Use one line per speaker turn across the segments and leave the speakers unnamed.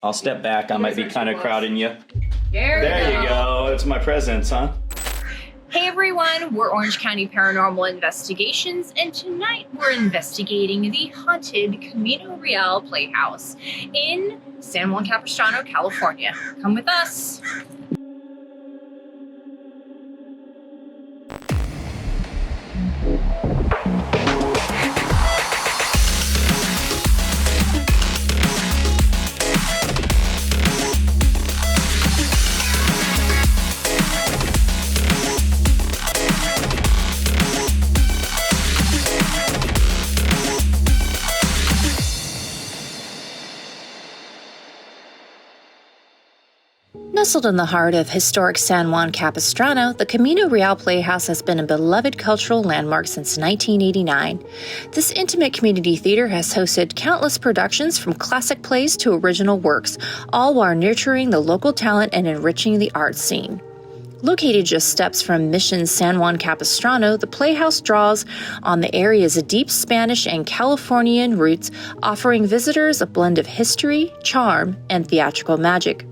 I'll step back. I might be kind of crowding you.
There
you go. It's my presence, huh?
Hey everyone, we're Orange County Paranormal Investigations, and tonight we're investigating the haunted Camino Real Playhouse in San Juan Capistrano, California. Come with us.
Nestled in the heart of historic San Juan Capistrano, the Camino Real Playhouse has been a beloved cultural landmark since 1989. This intimate community theater has hosted countless productions from classic plays to original works, all while nurturing the local talent and enriching the art scene. Located just steps from Mission's San Juan Capistrano, the Playhouse draws on the area's deep Spanish and Californian roots, offering visitors a blend of history, charm, and theatrical magic.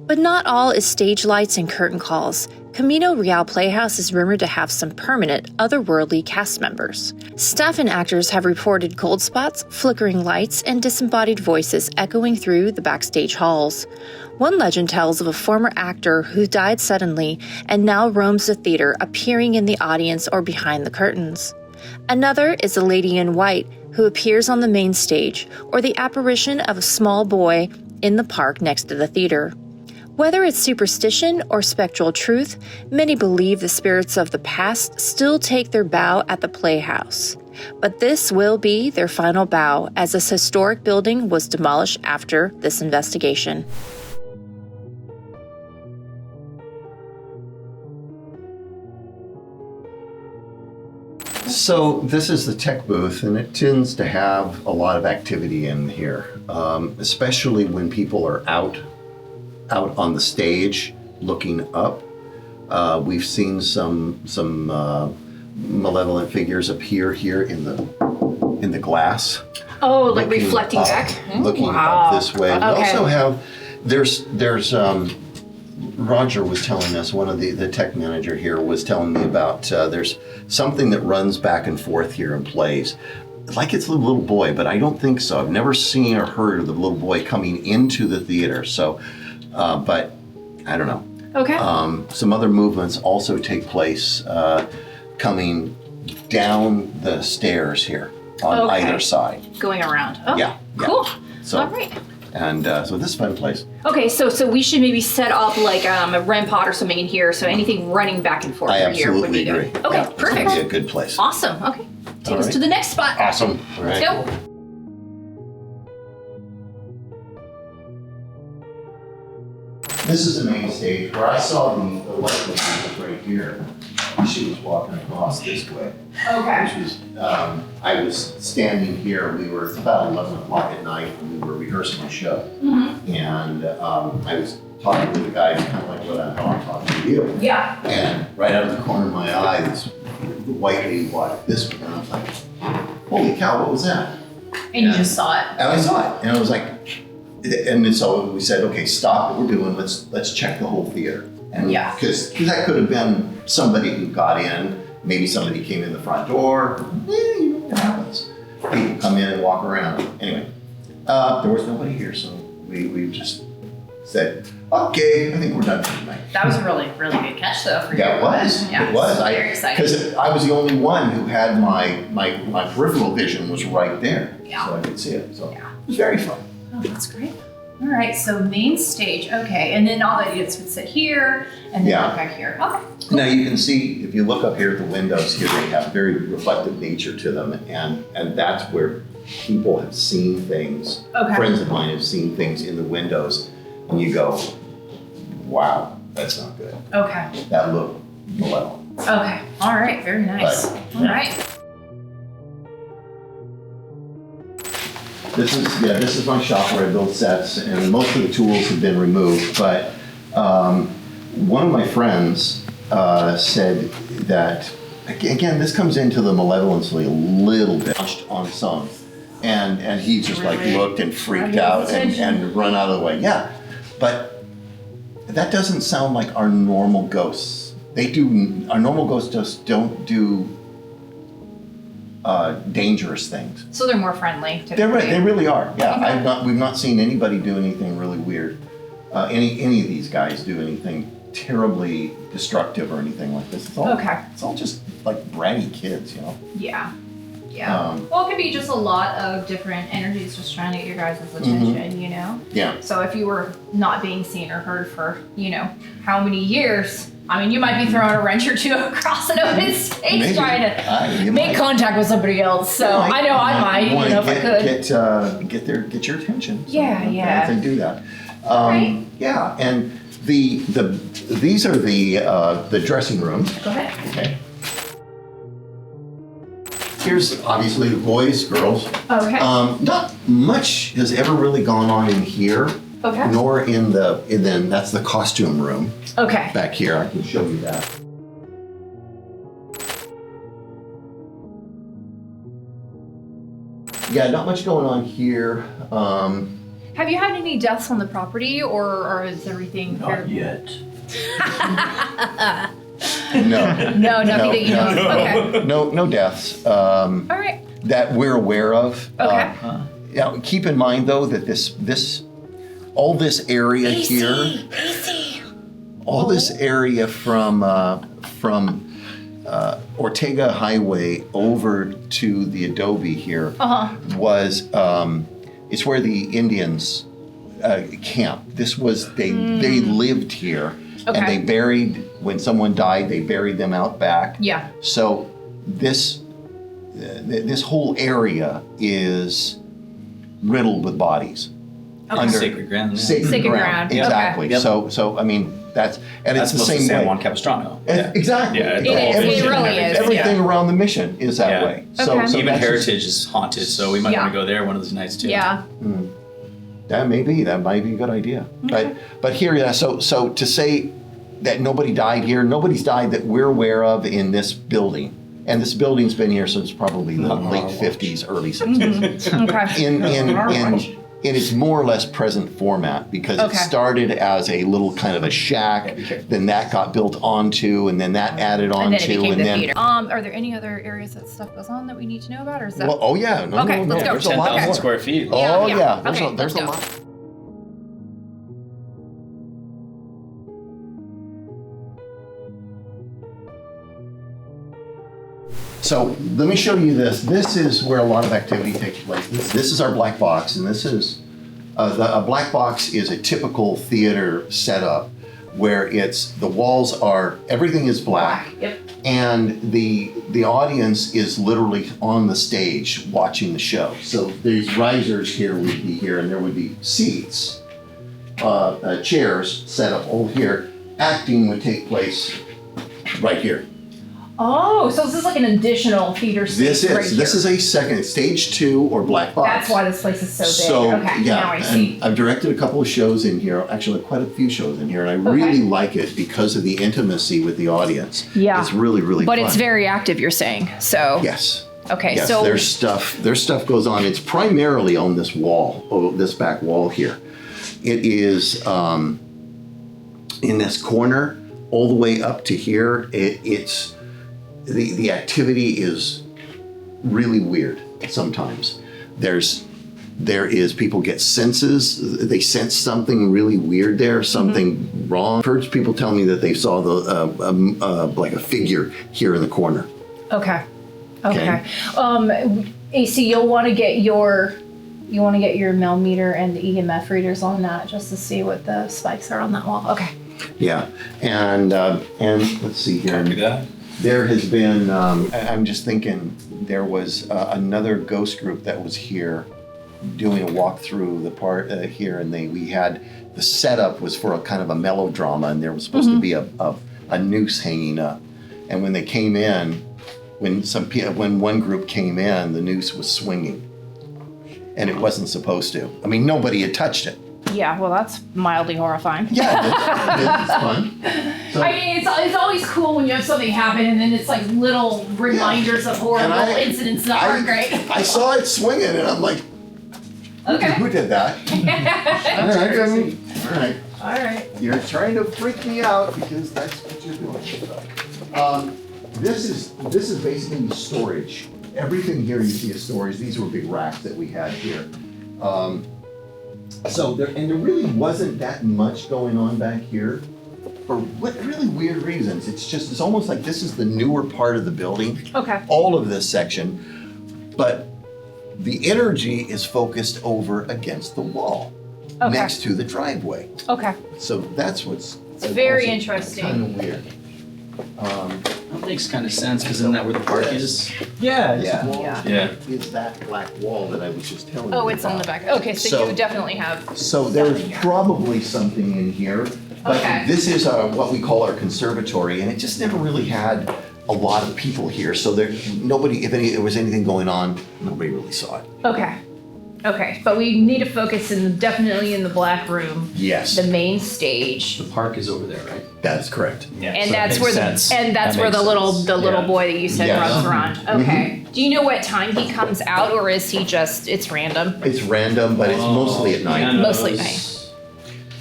But not all is stage lights and curtain calls. Camino Real Playhouse is rumored to have some permanent, otherworldly cast members. Staff and actors have reported cold spots, flickering lights, and disembodied voices echoing through the backstage halls. One legend tells of a former actor who died suddenly and now roams the theater, appearing in the audience or behind the curtains. Another is a lady in white who appears on the main stage, or the apparition of a small boy in the park next to the theater. Whether it's superstition or spectral truth, many believe the spirits of the past still take their bow at the Playhouse. But this will be their final bow, as this historic building was demolished after this investigation.
So this is the tech booth, and it tends to have a lot of activity in here, especially when people are out on the stage looking up. We've seen some malevolent figures appear here in the glass.
Oh, like reflecting back?
Looking up this way. We also have, there's Roger was telling us, one of the tech manager here was telling me about, there's something that runs back and forth here and plays. Like it's a little boy, but I don't think so. I've never seen or heard of the little boy coming into the theater. So, but I don't know.
Okay.
Some other movements also take place coming down the stairs here on either side.
Going around. Oh,
yeah.
Cool.
So,
all right.
And so this is a fun place.
Okay, so we should maybe set up like a REM pod or something in here, so anything running back and forth
I
here would be
absolutely agree.
good. Okay,
Yeah,
perfect.
It's gonna be a good place.
Awesome. Okay. Take us
right.
to the next spot.
Awesome. All
Let's
right.
go.
This is the main stage where I saw the white lady right here. She was walking across this way.
Okay.
Which was, I was standing here. We were, it's about 11 o'clock at night, and we were rehearsing a show.
Mm-hmm.
And I was talking to the guys, kind of like what I'm talking to you.
Yeah.
And right out of the corner of my eye, this white lady walked this way, and I was like, holy cow, what was that?
And you just saw it.
And I saw it, and I was like, and so we said, okay, stop what we're doing. Let's check the whole theater. And
Yeah.
because that could have been somebody who got in. Maybe somebody came in the front door. You know what happens. People come in and walk around. Anyway, there was nobody here, so we just said, okay, I think we're done for tonight.
That was a really, really good catch, though, for you.
Yeah, it was.
Yeah,
It was.
Very exciting.
Because I was the only one who had my peripheral vision was right there,
Yeah.
so I could see it. So
Yeah.
it was very fun.
Oh, that's great. All right, so main stage. Okay, and then all the idiots would sit here and then
Yeah.
look back here. Okay.
Now you can see, if you look up here at the windows here, they have very reflective nature to them, and that's where people have seen things.
Okay.
Friends of mine have seen things in the windows, and you go, wow, that's not good.
Okay.
That looked malevolent.
Okay. All right. Very nice.
But,
All
yeah.
right.
This is my shop where I build sets, and most of the tools have been removed, but one of my friends said that, again, this comes into the malevolence a little bit, on some, And he just like
Really?
looked and freaked
Got
out
his
and
attention.
run out of the way. Yeah, but that doesn't sound like our normal ghosts. Our normal ghosts just don't do dangerous things.
So they're more friendly. Typically.
They really are. Yeah,
Okay.
we've not seen anybody do anything really weird. Any of these guys do anything terribly destructive or anything like this. It's all,
Okay.
It's all just like bratty kids, you know.
Yeah. Yeah.
Um,
Well, it could be just a lot of different energies just trying to get your guys' attention, you know?
Yeah.
So if you were not being seen or heard for, you know, how many years, I mean, you might be throwing a wrench or two across an open space
Maybe.
trying to
You
make
might.
contact with somebody else. So
You
I know I might,
wanna
you know, if I could.
Get your attention. So,
Yeah, yeah.
They do that.
Right.
Yeah, and these are the dressing rooms.
Go ahead.
Okay. Here's obviously the boys, girls.
Okay.
Not much has ever really gone on in here,
Okay.
nor in then that's the costume room
Okay.
back here. I can show you that. Yeah, not much going on here.
Have you had any deaths on the property, or is everything
Not yet.
No,
No, nothing that you know of. Okay.
no deaths
All right.
that we're aware of.
Okay.
Yeah, keep in mind though that all this area here, all this area from Ortega Highway over to the Adobe here was it's where the Indians camped. This was they lived here,
Okay.
and they buried when someone died. They buried them out back.
Yeah.
So this whole area is riddled with bodies.
Okay.
Sacred ground. Yeah.
Sacred ground.
Okay.
Exactly.
Yep.
So I mean that's
That's
it's the
most of
same
San
way.
Juan Capistrano.
Exactly.
Yeah,
It is.
Everything,
It really is.
everything
Yeah.
around the mission is that
Yeah.
way.
Okay.
So
Even
that's
Heritage is haunted, so we might
Yeah.
want to go there one of those nights too.
Yeah.
that might be a good idea. But here, yeah. So to say that nobody died here, nobody's died that we're aware of in this building. And this building's been here since probably the late 50s, early 60s.
Okay.
In its more or less present format, because
Okay.
it started as a little kind of a shack, then that got built onto, and then that added
And then it
onto,
became
and
the
then
theater. Are there any other areas that stuff goes on that we need to know about, or is that?
well, oh yeah, no,
Okay,
no,
let's go.
there's a lot
10,000
more.
square feet.
Oh
Yeah,
yeah,
okay,
there's
let's
a
go.
lot. So let me show you this. This is where a lot of activity takes place. This is our black box, and this is a black box is a typical theater setup where the walls are everything is black,
Yep.
and the audience is literally on the stage watching the show. So these risers here would be here, and there would be seats, chairs set up all here. Acting would take place right here.
Oh, so this is like an additional theater space.
This is a second stage 2 or black box.
That's why this place is so big.
So
Okay,
yeah,
now I see.
and I've directed a couple of shows in here, actually quite a few shows in here, and I really like it because of the intimacy with the audience.
Yeah.
It's really, really
But
fun.
it's very active, you're saying. So
Yes.
okay,
Yes,
so
there's stuff goes on. It's primarily on this wall, this back wall here. It is in this corner all the way up to here. It's the activity is really weird sometimes. There is people get senses. They sense something really weird there, something wrong. I've heard people tell me that they saw like a figure here in the corner.
okay. AC, you'll want to get your millimeter and the EMF readers on that just to see what the spikes are on that wall. Okay.
Yeah, and let's see here.
Copy that.
There has been. I'm just thinking there was another ghost group that was here doing a walk through the part here, and we had the setup was for a kind of a melodrama, and there was supposed to be a noose hanging up, and when they came in, when one group came in, the noose was swinging, and it wasn't supposed to. I mean, nobody had touched it.
Yeah, well, that's mildly horrifying.
Yeah, it's fun. So,
I mean, it's always cool when you have something happen and then it's like little reminders of horrible incidents that aren't great.
I saw it swinging, and I'm like,
Okay.
who did that? All right. You're trying to freak me out because that's what you're doing. This is basically storage. Everything here you see is storage. These were big racks that we had here. So there really wasn't that much going on back here for really weird reasons. It's almost like this is the newer part of the building.
Okay.
All of this section, but the energy is focused over against the wall next to the driveway.
Okay.
So that's what's
very interesting.
Kind of weird.
That makes kind of sense, because isn't that where the park is?
Yeah. It's that black wall that I was just telling you.
Oh, it's on the back. Okay, so you definitely have.
So there's probably something in here, but this is what we call our conservatory, and it just never really had a lot of people here. So there was anything going on, nobody really saw it.
Okay, but we need to focus definitely in the black room.
Yes.
The main stage.
The park is over there, right?
That's correct.
Yeah.
And
so
that's where the little boy that you said runs around. Okay. Do you know what time he comes out, or is he it's random?
It's random, but it's mostly at night.
Mostly at night.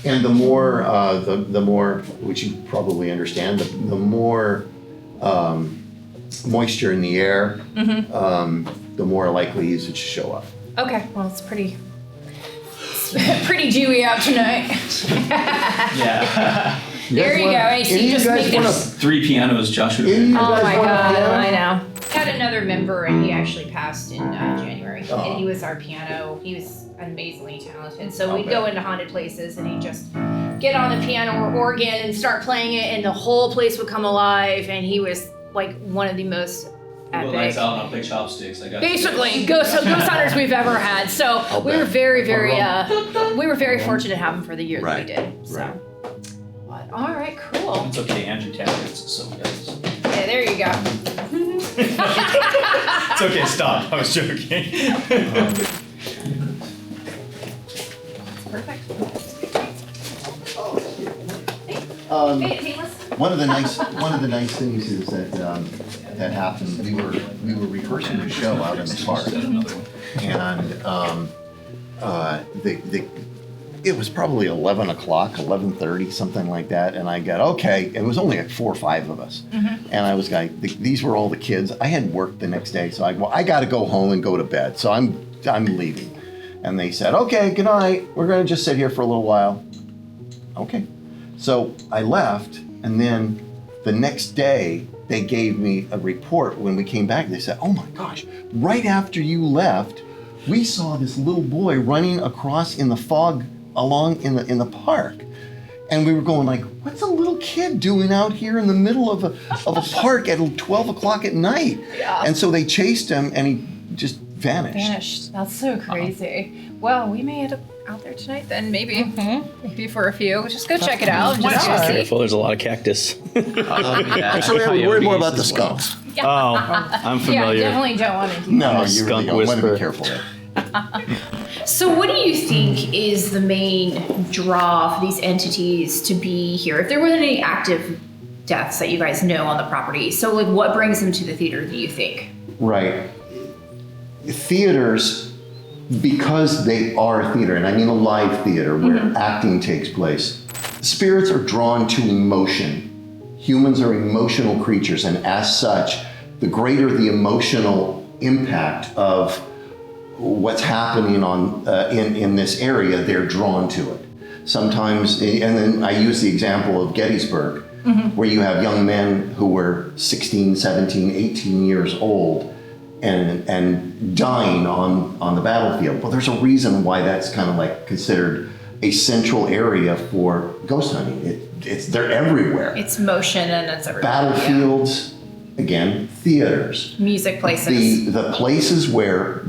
And the more, which you probably understand, the more moisture in the air, the more likely he is to show up.
Okay, well, it's pretty dewy out tonight.
Yeah.
There you go. AC just make this.
3 pianos, Joshua.
Oh my God, I know. Had another member, and he actually passed in January. And he was our piano. He was amazingly talented. So we'd go into haunted places, and he'd just get on the piano or organ and start playing it, and the whole place would come alive. And he was like one of the most epic.
Well, lights out and I'll play chopsticks.
Basically, ghost hunters we've ever had. So we were very fortunate to have him for the year that we did. So. But, all right, cool.
It's okay, Andrew Tappert, so guys.
Yeah, there you go.
It's okay, stop. I was joking.
Perfect.
One of the nice things is that that happened. We were rehearsing a show out in the park, and it was probably 11 o'clock, 11:30, something like that. And I got it was only like 4 or 5 of us, and I was like, these were all the kids. I had work the next day, so I got to go home and go to bed. So I'm leaving, and they said, okay, good night. We're gonna just sit here for a little while. Okay. So I left, and then the next day they gave me a report when we came back. They said, oh my gosh, right after you left, we saw this little boy running across in the fog along in the park. And we were going like, what's a little kid doing out here in the middle of a park at 12 o'clock at night? Yeah. And so they chased him, and he just vanished.
That's so crazy. Well, we may end up out there tonight then, maybe. Maybe for a few. Just go check it out. Just
Be careful, there's a lot of cactus.
Actually, I would worry more about the skunks.
Oh, I'm familiar.
Yeah, definitely don't want to do
No,
that.
you really don't. Want to be careful there.
So what do you think is the main draw for these entities to be here? If there weren't any active deaths that you guys know on the property, so like what brings them to the theater, do you think?
Right. Theaters, because they are theater, and I mean a live theater where acting takes place, spirits are drawn to emotion. Humans are emotional creatures, and as such, the greater the emotional impact of what's happening in this area, they're drawn to it. Sometimes, and then I use the example of Gettysburg, where you have young men who were 16, 17, 18 years old and dying on the battlefield. Well, there's a reason why that's kind of like considered a central area for ghost hunting. They're everywhere.
It's motion and it's everywhere.
Battlefields, again, theaters.
Music places.
The places where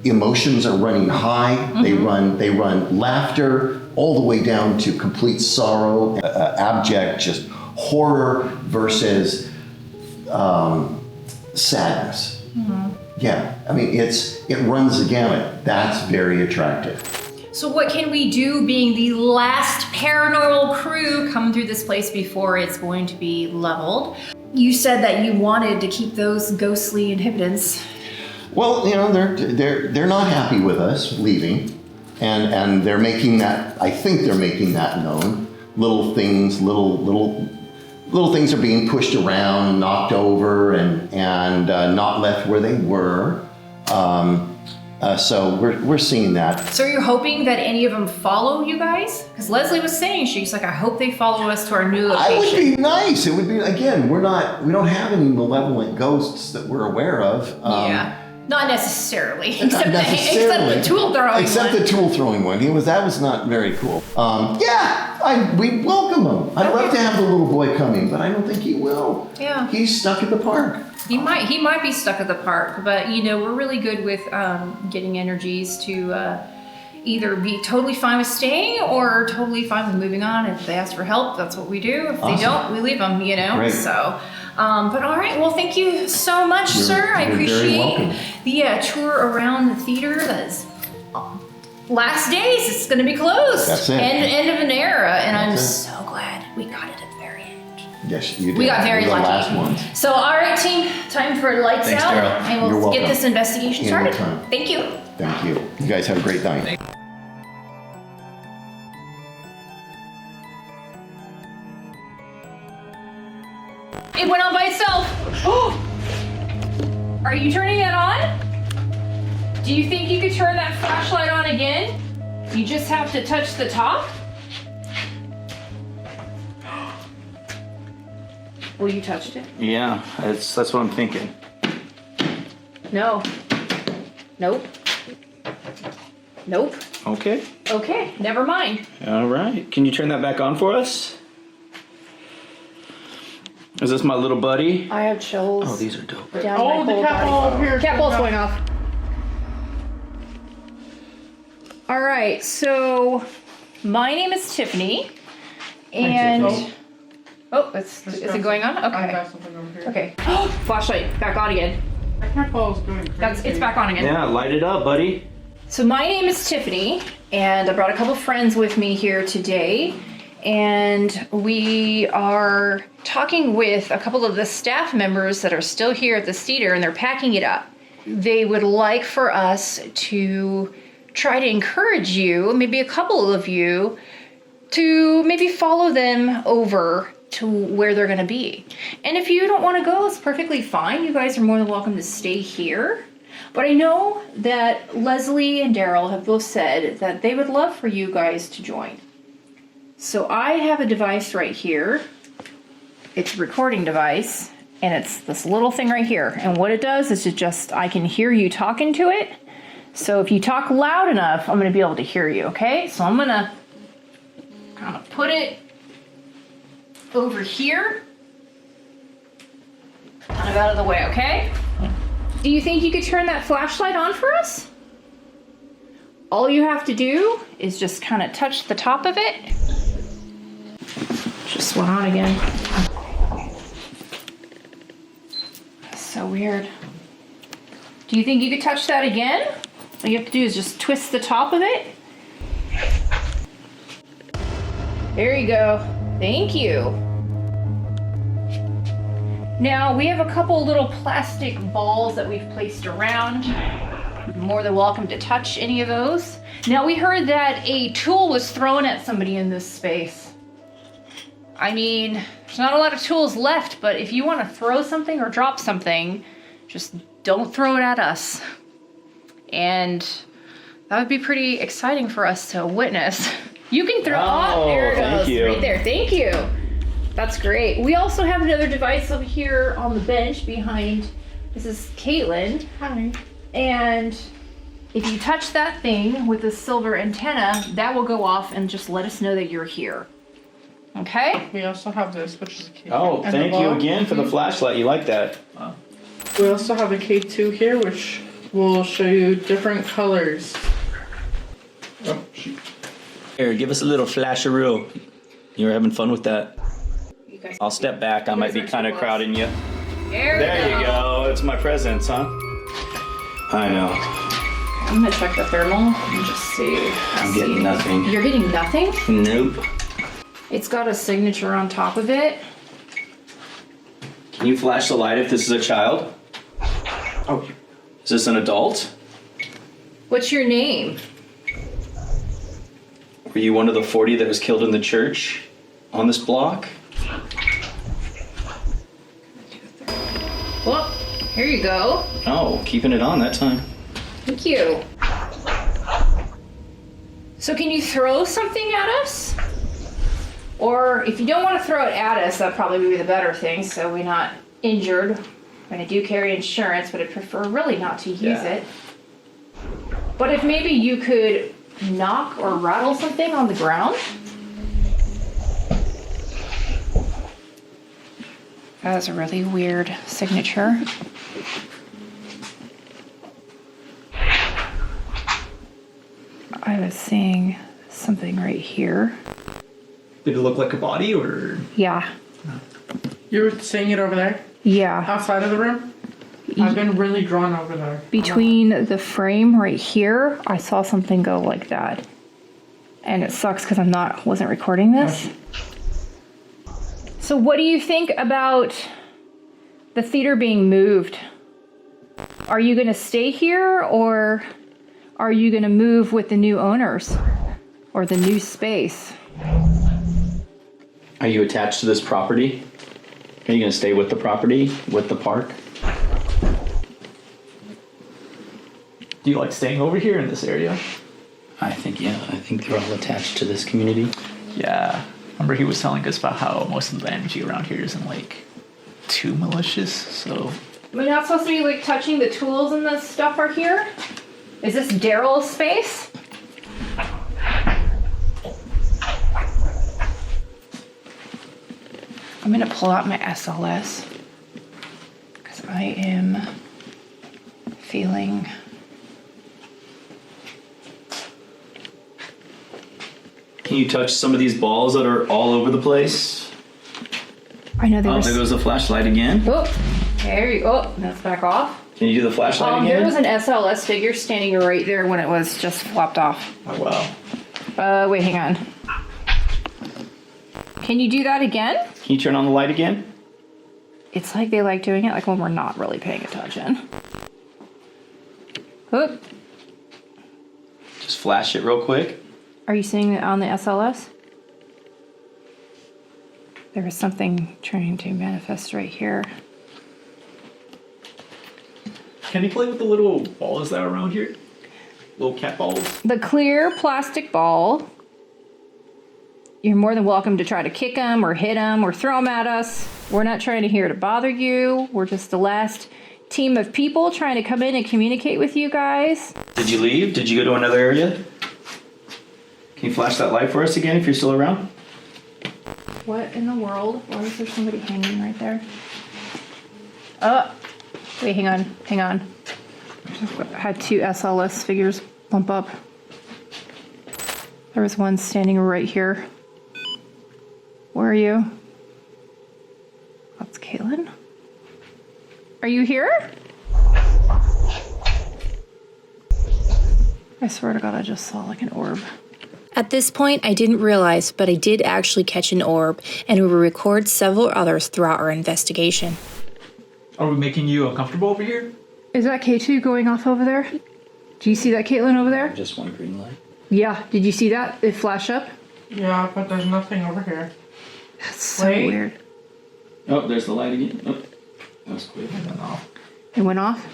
emotions are running high, they run laughter all the way down to complete sorrow, abject just horror versus sadness. Yeah, I mean it runs the gamut. That's very attractive.
So what can we do being the last paranormal crew coming through this place before it's going to be leveled? You said that you wanted to keep those ghostly inhabitants.
Well, you know, they're not happy with us leaving, and they're making that. I think they're making that known. Little things are being pushed around, knocked over, and not left where they were. So we're seeing that.
So you're hoping that any of them follow you guys? Because Leslie was saying, she's like, I hope they follow us to our new location.
It would be nice. It would be, again, we don't have any malevolent ghosts that we're aware of.
Yeah. Not necessarily.
Not necessarily.
Except the tool throwing
Except
one.
the tool throwing one. That was not very cool. We welcome him. I'd love to have the little boy coming, but I don't think he will.
Yeah.
He's stuck at the park.
He might be stuck at the park, but you know, we're really good with getting energies to either be totally fine with staying or totally fine with moving on. If they ask for help, that's what we do. If they don't, we leave them, you know?
Great.
So, but all right, well, thank you so much, sir. I
you're very
appreciate
welcome.
the tour around the theater. That's last days, it's gonna be closed.
That's it.
End of an era, and I'm
That's it.
so glad we got it at the very end.
Yes, you did.
We got very
You're the
lucky.
last ones.
So, all right, team, time for lights
Thanks,
out,
Daryl.
and
You're
we'll get
welcome.
this investigation started.
Anytime.
Thank you.
Thank you. You guys have a great night.
It went on by itself. Are you turning that on? Do you think you could turn that flashlight on again? You just have to touch the top? Well, you touched it.
Yeah, that's what I'm thinking.
No. Nope. Nope.
Okay.
Okay, never mind.
All right. Can you turn that back on for us? Is this my little buddy?
I have chills.
Oh, these are dope.
Down
Oh,
my
the
whole
cat
body.
ball over here.
Cat ball's going off. All right, so my name is Tiffany, and is it going on?
I
Okay.
got something over here.
Okay. Flashlight back on again.
The cat ball is going crazy.
It's back on again.
Yeah, light it up, buddy.
So my name is Tiffany, and I brought a couple friends with me here today, and we are talking with a couple of the staff members that are still here at the theater, and they're packing it up. They would like for us to try to encourage you, maybe a couple of you, to maybe follow them over to where they're going to be. And if you don't want to go, it's perfectly fine. You guys are more than welcome to stay here. But I know that Leslie and Daryl have both said that they would love for you guys to join. So I have a device right here. It's a recording device, and it's this little thing right here. And what it does is I can hear you talking to it. So if you talk loud enough, I'm going to be able to hear you, okay? So I'm going to kind of put it over here, kind of out of the way, okay? Do you think you could turn that flashlight on for us? All you have to do is just kind of touch the top of it. Just went on again. So weird. Do you think you could touch that again? All you have to do is just twist the top of it. There you go. Thank you. Now, we have a couple little plastic balls that we've placed around. You're more than welcome to touch any of those. Now, we heard that a tool was thrown at somebody in this space. I mean, there's not a lot of tools left, but if you want to throw something or drop something, just don't throw it at us. And that would be pretty exciting for us to witness. You can throw. Oh, there it
thank
goes.
you.
Right there. Thank you. That's great. We also have another device over here on the bench behind. This is Caitlin.
Hi.
And if you touch that thing with the silver antenna, that will go off and just let us know that you're here. Okay?
We also have this, which is a K.
Oh,
and
thank
the
you
ball.
again for the flashlight. You like that?
We also have a K2 here, which will show you different colors. Oh, shoot.
Here, give us a little flasheroo. You were having fun with that.
You guys,
I'll step back. I might be kind of crowding you.
there
There you go. It's my presence, huh? I know.
I'm gonna check the thermal and just see.
I'm getting nothing.
You're getting nothing?
Nope.
It's got a signature on top of it.
Can you flash the light if this is a child? Oh. Is this an adult?
What's your name?
Were you one of the 40 that was killed in the church on this block?
Well, here you go.
Oh, keeping it on that time.
Thank you. So can you throw something at us? Or if you don't want to throw it at us, that'd probably be the better thing, so we're not injured. And I do carry insurance, but I prefer really not to use it. But if maybe you could knock or rattle something on the ground. That was a really weird signature. I was seeing something right here.
Did it look like a body or?
Yeah.
You were seeing it over there?
Yeah.
Outside of the room? I've been really drawn over there.
Between the frame right here, I saw something go like that. And it sucks because wasn't recording this. So what do you think about the theater being moved? Are you going to stay here or are you going to move with the new owners or the new space?
Are you attached to this property? Are you going to stay with the property, with the park?
Do you like staying over here in this area?
I think they're all attached to this community.
Yeah. Remember he was telling us about how most of the energy around here isn't like too malicious, so.
We're not supposed to be like touching the tools and the stuff are here? Is this Daryl's space? I'm gonna pull out my SLS because I am feeling
Can you touch some of these balls that are all over the place?
I know there
Oh,
was.
there goes the flashlight again.
Oh, there you go. That's back off.
Can you do the flashlight again?
There was an SLS figure standing right there when it was just flopped off.
Oh, wow.
Wait, hang on. Can you do that again?
Can you turn on the light again?
It's like they like doing it like when we're not really paying attention. Oop.
Just flash it real quick.
Are you seeing it on the SLS? There was something trying to manifest right here.
Can you play with the little balls that are around here? Little cat balls?
The clear plastic ball. You're more than welcome to try to kick them or hit them or throw them at us. We're not trying to here to bother you. We're just the last team of people trying to come in and communicate with you guys.
Did you leave? Did you go to another area? Can you flash that light for us again if you're still around?
What in the world? Why is there somebody hanging right there? Oh, wait, hang on. I had two SLS figures bump up. There was one standing right here. Where are you? That's Caitlin. Are you here? I swear to God, I just saw like an orb.
At this point, I didn't realize, but I did actually catch an orb, and we will record several others throughout our investigation.
Are we making you uncomfortable over here?
Is that K2 going off over there? Do you see that, Caitlin, over there?
Just one green light.
Yeah, did you see that? It flash up?
Yeah, but there's nothing over here.
That's so
Wait.
weird.
Oh, there's the light again. Oh, that was quick.
I don't know.
It went off?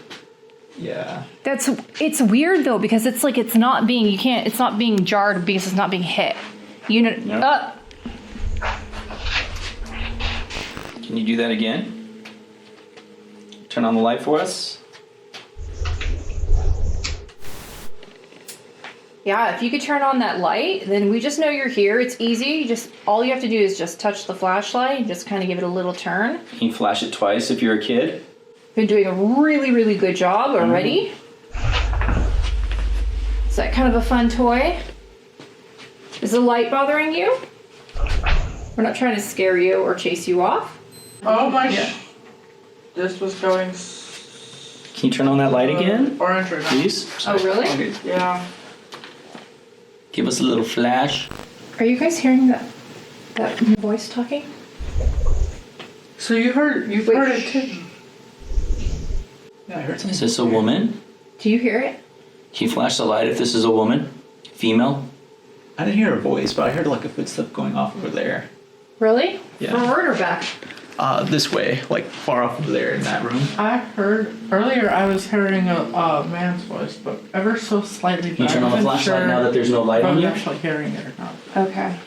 Yeah.
It's weird though, because it's like it's not being jarred because it's not being hit. You know,
No. Can you do that again? Turn on the light for us.
yeah, if you could turn on that light, then we just know you're here. It's easy. All you have to do is just touch the flashlight and just kind of give it a little turn.
Can you flash it twice if you're a kid?
Been doing a really, really good job already. Is that kind of a fun toy? Is the light bothering you? We're not trying to scare you or chase you off.
Oh my This was going...
Can you turn on that light again,
Orange right now.
please?
Oh, really?
Okay.
Yeah.
Give us a little flash.
Are you guys hearing that voice talking?
So you've heard it too.
Yeah, I heard something.
Is this a woman?
Do you hear it?
Can you flash the light if this is a woman? Female?
I didn't hear a voice, but I heard like a footstep going off over there.
Really?
Yeah.
Forward or back?
This way, like far off over there in that room.
I heard earlier. I was hearing a man's voice, but ever so slightly.
Can you turn on the flashlight now that there's no light
if
on
I'm
you?
actually hearing it or not.
Okay.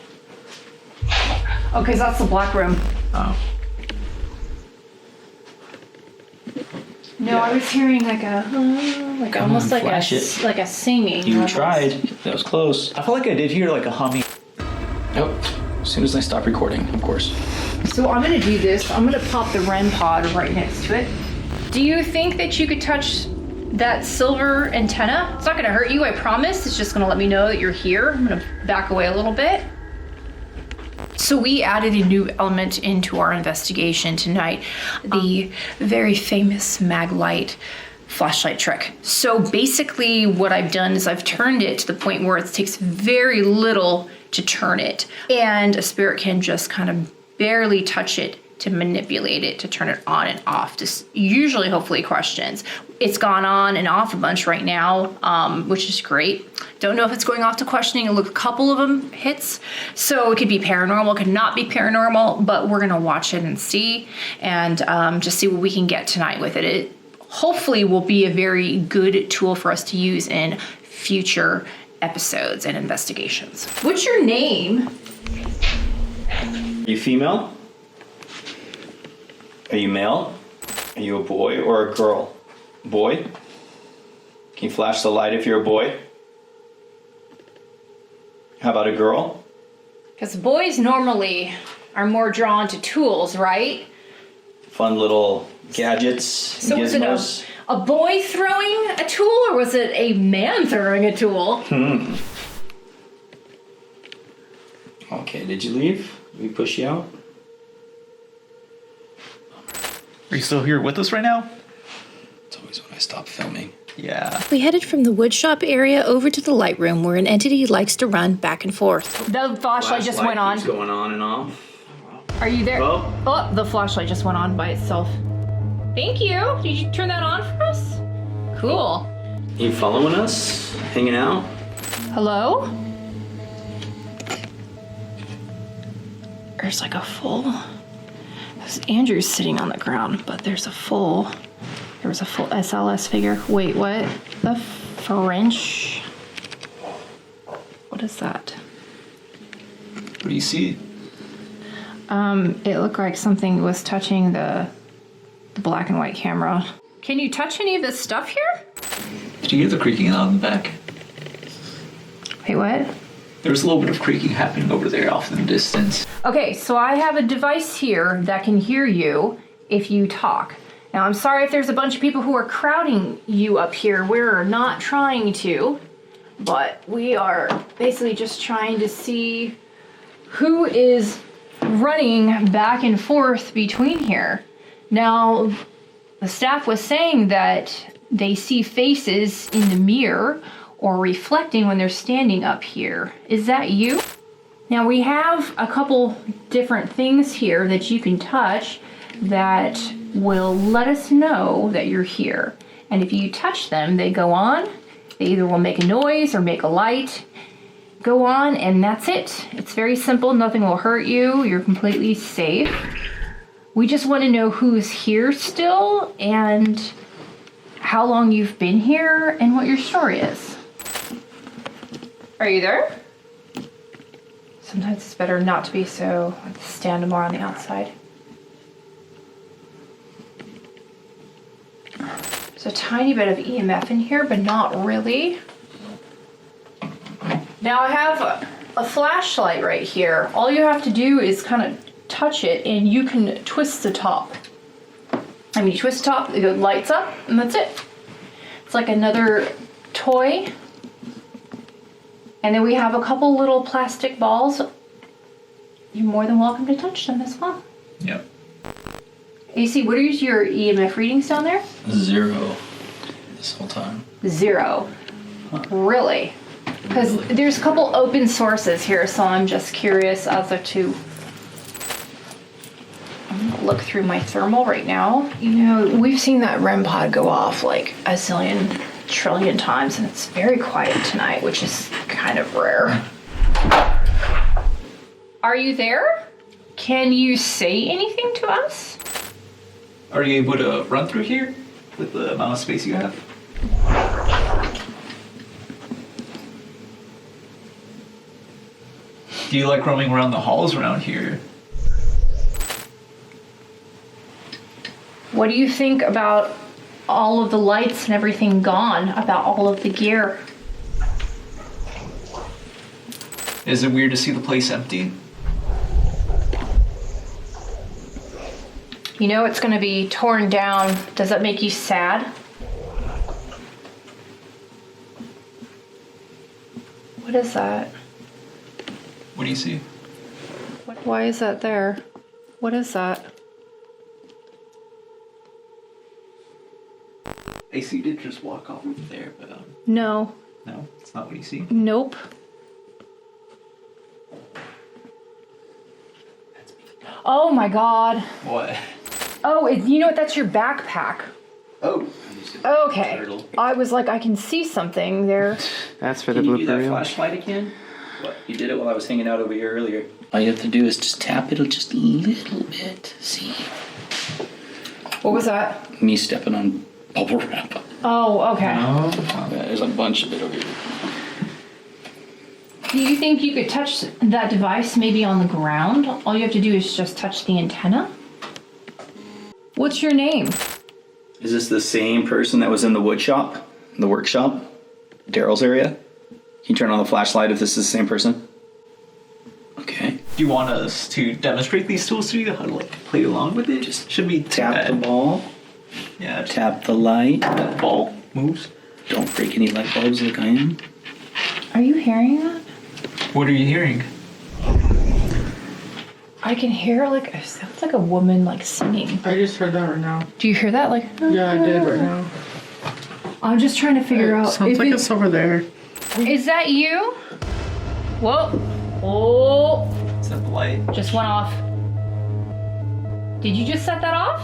Okay, so that's the black room.
Oh.
No, I was hearing like
Come
almost
on,
like
flash it.
like a singing.
You
almost.
tried. That was close.
I felt like I did hear like a humming.
Nope. As soon as I stop recording, of course.
So I'm gonna do this. I'm gonna pop the REM pod right next to it. Do you think that you could touch that silver antenna? It's not gonna hurt you, I promise. It's just gonna let me know that you're here. I'm gonna back away a little bit. So we added a new element into our investigation tonight, the very famous mag light flashlight trick. So basically what I've done is I've turned it to the point where it takes very little to turn it, and a spirit can just kind of barely touch it to manipulate it, to turn it on and off, just usually hopefully questions. It's gone on and off a bunch right now, which is great. Don't know if it's going off to questioning. Look, a couple of them hits. So it could be paranormal, it could not be paranormal, but we're gonna watch it and see, and just see what we can get tonight with it. It hopefully will be a very good tool for us to use in future episodes and investigations. What's your name?
Are you female? Are you male? Are you a boy or a girl? Boy? Can you flash the light if you're a boy? How about a girl?
Because boys normally are more drawn to tools, right?
Fun little gadgets,
So was
gizmos.
it a boy throwing a tool, or was it a man throwing a tool?
Okay, did you leave? Did we push you out?
Are you still here with us right now?
It's always when I stop filming.
Yeah.
We headed from the woodshop area over to the light room where an entity likes to run back and forth.
The flashlight just went on.
Keeps going on and off.
Are you there?
Oh.
Oh, the flashlight just went on by itself. Thank you. Did you turn that on for us? Cool.
You following us? Hanging out?
Hello? There's like a full... Andrew's sitting on the ground, but there was a full SLS figure. Wait, what? The French? What is that?
What do you see?
It looked like something was touching the black and white camera. Can you touch any of this stuff here?
Did you hear the creaking out in the back?
Wait, what?
There was a little bit of creaking happening over there off in the distance.
Okay, so I have a device here that can hear you if you talk. Now, I'm sorry if there's a bunch of people who are crowding you up here. We're not trying to, but we are basically just trying to see who is running back and forth between here. Now, the staff was saying that they see faces in the mirror or reflecting when they're standing up here. Is that you? Now we have a couple different things here that you can touch that will let us know that you're here. And if you touch them, they go on. They either will make a noise or make a light. Go on, and that's it. It's very simple. Nothing will hurt you. You're completely safe. We just want to know who's here still and how long you've been here and what your story is. Are you there? Sometimes it's better not to be, so I stand more on the outside. There's a tiny bit of EMF in here, but not really. Now I have a flashlight right here. All you have to do is kind of touch it and you can twist the top. I mean, you twist the top, it lights up, and that's it. It's like another toy. And then we have a couple little plastic balls. You're more than welcome to touch them as well.
Yep.
AC, what are your EMF readings down there?
0.
this whole time.
0. Really? Because there's a couple open sources here, so I'm just curious as to. I'm gonna look through my thermal right now. You know, we've seen that REM pod go off like a zillion trillion times, and it's very quiet tonight, which is kind of rare. Are you there? Can you say anything to us?
Are you able to run through here with the amount of space you have? Do you like roaming around the halls around here?
What do you think about all of the lights and everything gone, about all of the gear?
Is it weird to see the place empty?
You know it's gonna be torn down. Does that make you sad? What is that?
What do you see?
Why is that there? What is that?
I see you did just walk off over there, but
No.
no, it's not what you see.
Nope. Oh my god.
What?
Oh, you know what? That's your backpack.
Oh.
Okay.
Turtle.
I was like, I can see something there.
That's for the
Can you do
blooper
that
reel.
flashlight again? What? You did it while I was hanging out over here earlier.
All you have to do is just tap it just a little bit. See?
What was that?
Me stepping on bubble wrap.
Oh, okay.
Yeah, there's a bunch of it over here.
Do you think you could touch that device maybe on the ground? All you have to do is just touch the antenna? What's your name?
Is this the same person that was in the wood shop? The workshop? Daryl's area? Can you turn on the flashlight if this is the same person? Okay.
Do you want us to demonstrate these tools to you? How to like play along with it?
Just
should we
Tap the ball.
Yeah, just
Tap the light.
that ball moves.
Don't break any light bulbs like I am.
Are you hearing that?
What are you hearing?
I can hear like, it sounds like a woman like singing.
I just heard that right now.
Do you hear that? Like,
Yeah, I did right now.
I'm just trying to figure out.
Sounds
if
like it's over there.
Is that you? Whoa. Oh,
Is that the light?
just went off. Did you just set that off?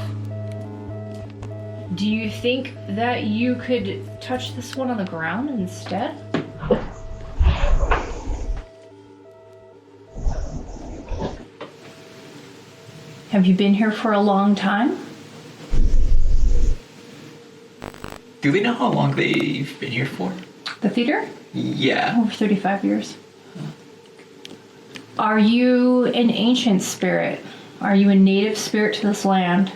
Do you think that you could touch this one on the ground instead? Have you been here for a long time?
Do they know how long they've been here for?
The theater?
Yeah.
Over 35 years. Are you an ancient spirit? Are you a native spirit to this land?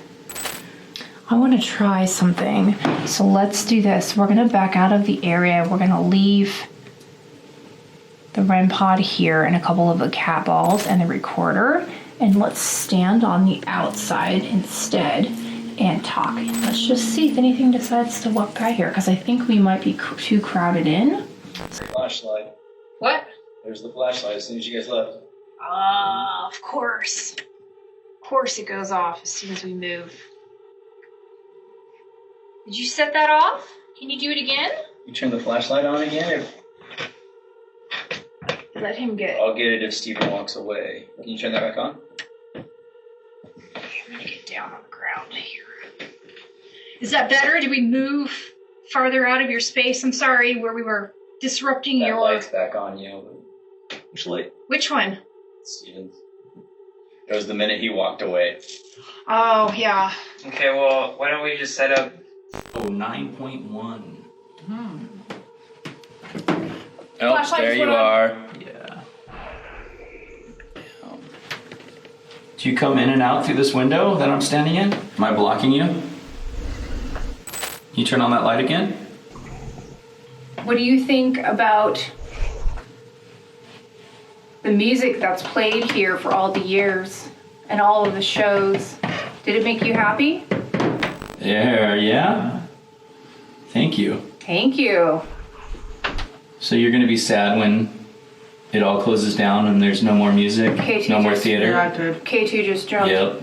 I want to try something. So let's do this. We're going to back out of the area. We're going to leave the REM pod here and a couple of the cat balls and the recorder. And let's stand on the outside instead and talk. Let's just see if anything decides to walk by here, because I think we might be too crowded in.
Flashlight.
What?
There's the flashlight as soon as you guys left.
Of course. Of course it goes off as soon as we move. Did you set that off? Can you do it again?
You turn the flashlight on again?
Let him get.
I'll get it if Steven walks away. Can you turn that back on?
I'm gonna get down on the ground here. Is that better? Did we move farther out of your space? I'm sorry, where we were disrupting
That
your.
light's back on, you know.
Which light?
Which one?
Steven's. It was the minute he walked away.
Oh, yeah.
Okay, well, why don't we just set up...
Oh, 9.1. Oh,
Flashlight
there
just
you
went on.
are.
Yeah.
Do you come in and out through this window that I'm standing in? Am I blocking you? Can you turn on that light again?
What do you think about the music that's played here for all the years and all of the shows? Did it make you happy?
Yeah. Thank you.
Thank you.
So you're gonna be sad when it all closes down and there's no more music,
K2
no more
just-
theater?
Yeah, I did.
K2 just jumped.
Yep.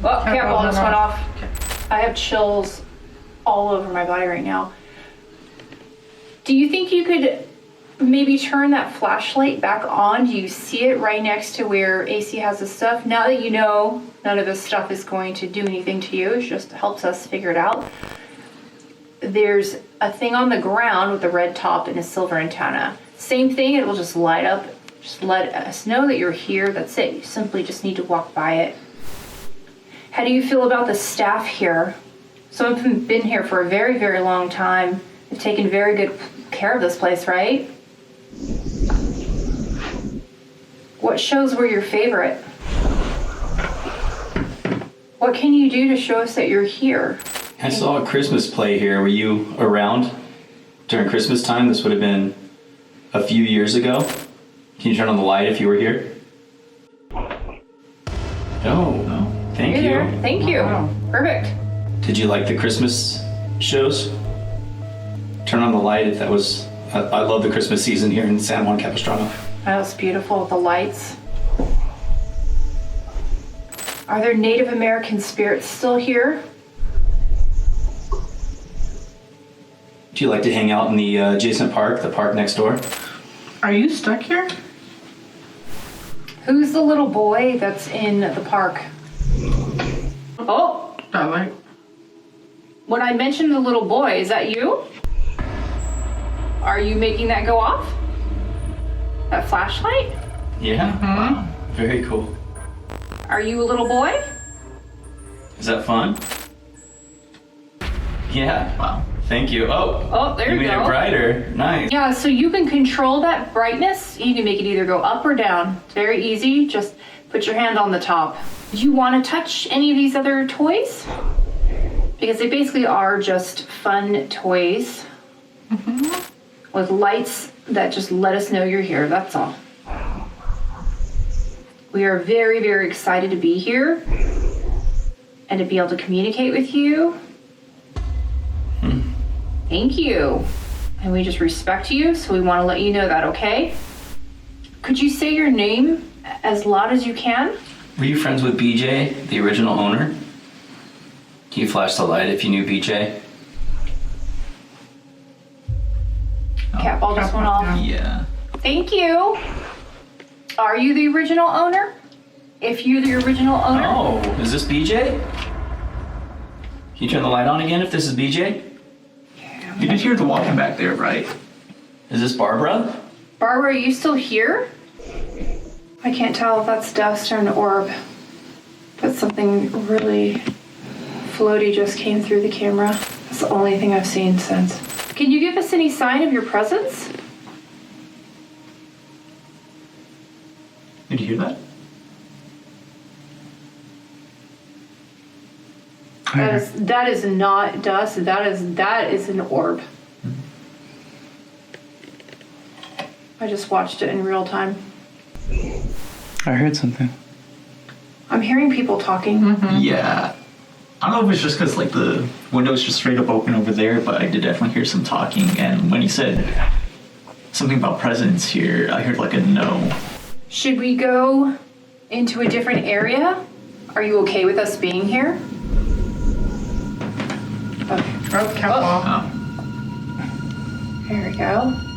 Oh, cat ball just went
off.
off. I have chills all over my body right now. Do you think you could maybe turn that flashlight back on? Do you see it right next to where AC has the stuff? Now that you know none of this stuff is going to do anything to you, it just helps us figure it out. There's a thing on the ground with a red top and a silver antenna. Same thing, it will just light up. Just let us know that you're here. That's it. You simply just need to walk by it. How do you feel about the staff here? Some of them have been here for a very, very long time. They've taken very good care of this place, right? What shows were your favorite? What can you do to show us that you're here?
I saw a Christmas play here. Were you around during Christmas time? This would have been a few years ago. Can you turn on the light if you were here? Oh, thank you.
There. Thank you. Perfect.
Did you like the Christmas shows? Turn on the light if that was... I love the Christmas season here in San Juan Capistrano.
That was beautiful with the lights. Are there Native American spirits still here?
Do you like to hang out in the adjacent park, the park next door?
Are you stuck here?
Who's the little boy that's in the park? Oh,
That light.
when I mentioned the little boy, is that you? Are you making that go off? That flashlight?
Yeah. Wow. Very cool.
Are you a little boy?
Is that fun? Yeah. Wow. Thank you.
Oh, there you
made
go.
it brighter. Nice.
Yeah, so you can control that brightness. You can make it either go up or down. It's very easy. Just put your hand on the top. Do you want to touch any of these other toys? Because they basically are just fun toys with lights that just let us know you're here. That's all. We are very, very excited to be here and to be able to communicate with you. Thank you. And we just respect you, so we want to let you know that, okay? Could you say your name as loud as you can?
Were you friends with BJ, the original owner? Can you flash the light if you knew BJ?
Cat ball just went off.
Yeah.
Thank you. Are you the original owner? If you're the original owner?
Oh, is this BJ? Can you turn the light on again if this is BJ?
You did hear the walking back there, right?
Is this Barbara?
Barbara, are you still here? I can't tell if that's dust or an orb. But something really floaty just came through the camera. That's the only thing I've seen since. Can you give us any sign of your presence?
Did you hear that?
That is not dust. That is an orb. I just watched it in real time.
I heard something.
I'm hearing people talking.
Yeah. I don't know if it's just because like the window's just straight up open over there, but I did definitely hear some talking. And when he said something about presence here, I heard like a no.
Should we go into a different area? Are you okay with us being here? Okay.
Oh, cat ball.
Oh.
There we go.